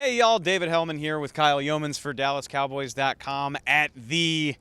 Hey, y'all. David Helman here with Kyle Youmans for DallasCowboys.com at the,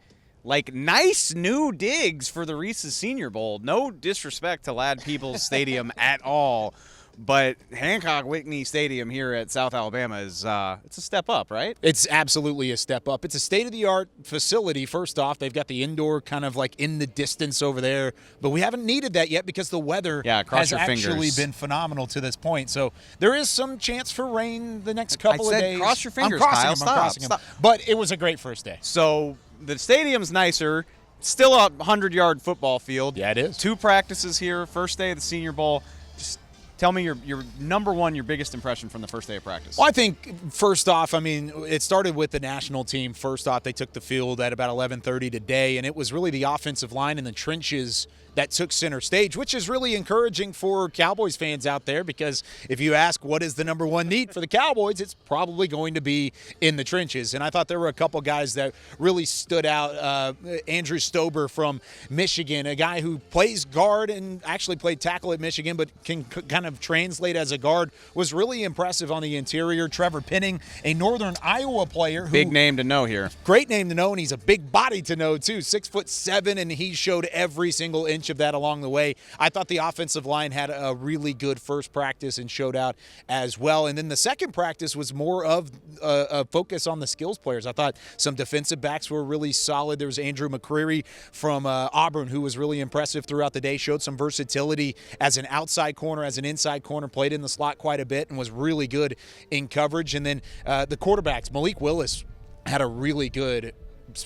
nice new digs for the Reese's Senior Bowl. No disrespect to Lad Peoples Stadium at all, but Hancock Whitney Stadium here at South Alabama is it's a step up, right? It's absolutely a step up. It's a state-of-the-art facility. First off, they've got the indoor kind of in the distance over there, but we haven't needed that yet because the weather has actually been phenomenal to this point. So there is some chance for rain the next couple of days. Cross your fingers, I'm Kyle. crossing them. But it was a great first day. So the stadium's nicer. Still a 100-yard football field. Yeah, it is. 2 practices here. First day of the Senior Bowl. Just tell me your number one, your biggest impression from the first day of practice. Well, I think first off, it started with the national team. First off, they took the field at about 11:30 today, and it was really the offensive line in the trenches that took center stage, which is really encouraging for Cowboys fans out there, because if you ask what is the number one need for the Cowboys, it's probably going to be in the trenches. And I thought there were a couple guys that really stood out. Andrew Stober from Michigan, a guy who plays guard and actually played tackle at Michigan, but can kind of translate as a guard, was really impressive on the interior. Trevor Penn, a Northern Iowa player. Big name to know here. Great name to know, and he's a big body to know too. 6'7", and he showed every single inch of that along the way. I thought the offensive line had a really good first practice and showed out as well. And then the second practice was more of a focus on the skills players. I thought some defensive backs were really solid. There was Andrew McCreary from Auburn, who was really impressive throughout the day, showed some versatility as an outside corner, as an inside corner, played in the slot quite a bit and was really good in coverage. And then the quarterbacks, Malik Willis had a really good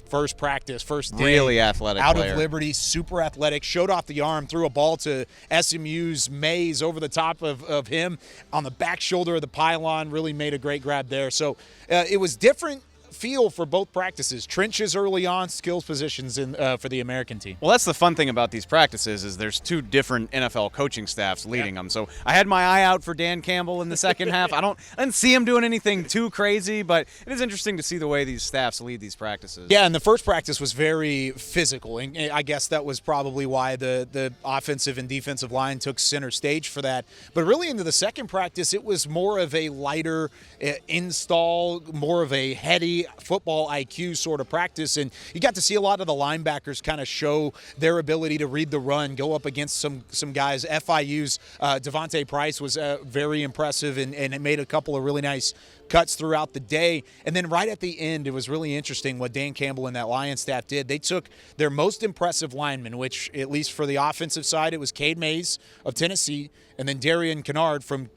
first practice, first day. Really athletic out player. of Liberty, super athletic, showed off the arm, threw a ball to SMU's Mays over the top of him on the back shoulder of the pylon, really made a great grab there. So it was different feel for both practices. Trenches early on, skills positions for the American team. Well, that's the fun thing about these practices is there's 2 different NFL coaching staffs leading them. So I had my eye out for Dan Campbell in the second half. I didn't see him doing anything too crazy, but it is interesting to see the way these staffs lead these practices. Yeah, and the first practice was very physical, and I guess that was probably why the offensive and defensive line took center stage for that. But really into the second practice, it was more of a lighter install, more of a heady football IQ sort of practice, and you got to see a lot of the linebackers kind of show their ability to read the run, go up against some guys. FIU's Devontae Price was very impressive and made a couple of really nice cuts throughout the day. And then right at the end, it was really interesting what Dan Campbell and that Lions staff did. They took their most impressive lineman, which at least for the offensive side, it was Cade Mays of Tennessee and then Darian Kennard from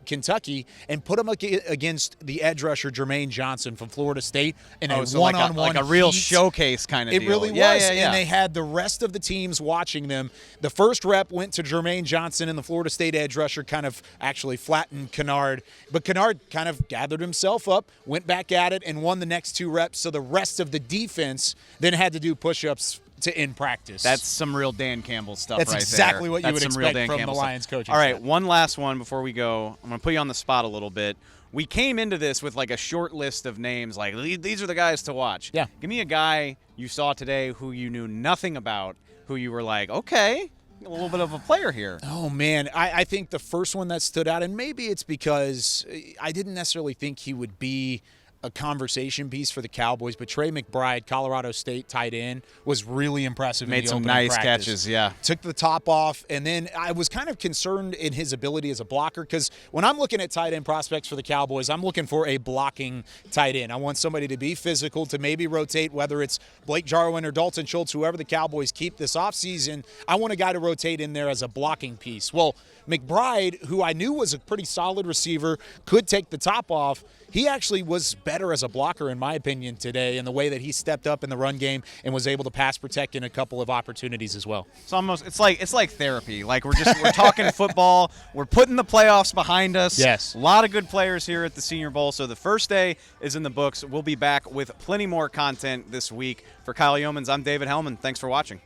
Kentucky, and put him against the edge rusher Jermaine Johnson from Florida State in a one-on-one, like a real showcase kind of deal. It really was, and they had the rest of the teams watching them. The first rep went to Jermaine Johnson, and the Florida State edge rusher kind of actually flattened Kennard, but Kennard kind of gathered himself up, went back at it, and won the next 2 reps. So the rest of the defense then had to do push-ups to end practice. That's some real Dan Campbell stuff. That's right exactly there. what you would expect from the Lions coaching. All right, staff. one last one before we go. I'm going to put you on the spot a little bit. We came into this with a short list of names, these are the guys to watch. Yeah. Give me a guy you saw today who you knew nothing about, who you were like, okay, a little bit of a player here. Oh, man. I think the first one that stood out, and maybe it's because I didn't necessarily think he would be a conversation piece for the Cowboys, but Trey Mcbride, Colorado State tight end, was really impressive. Made some nice catches, yeah. Took the top off, and then I was kind of concerned in his ability as a blocker, because when I'm looking at tight end prospects for the Cowboys, I'm looking for a blocking tight end. I want somebody to be physical, to maybe rotate, whether it's Blake Jarwin or Dalton Schultz, whoever the Cowboys keep this offseason. I want a guy to rotate in there as a blocking piece. Well, McBride, who I knew was a pretty solid receiver, could take the top off. He actually was better as a blocker, in my opinion, today, in the way that he stepped up in the run game and was able to pass protect in a couple of opportunities as well. It's like therapy. We're talking football. We're putting the playoffs behind us. Yes. A lot of good players here at the Senior Bowl. So the first day is in the books. We'll be back with plenty more content this week. For Kyle Youmans, I'm David Helman. Thanks for watching.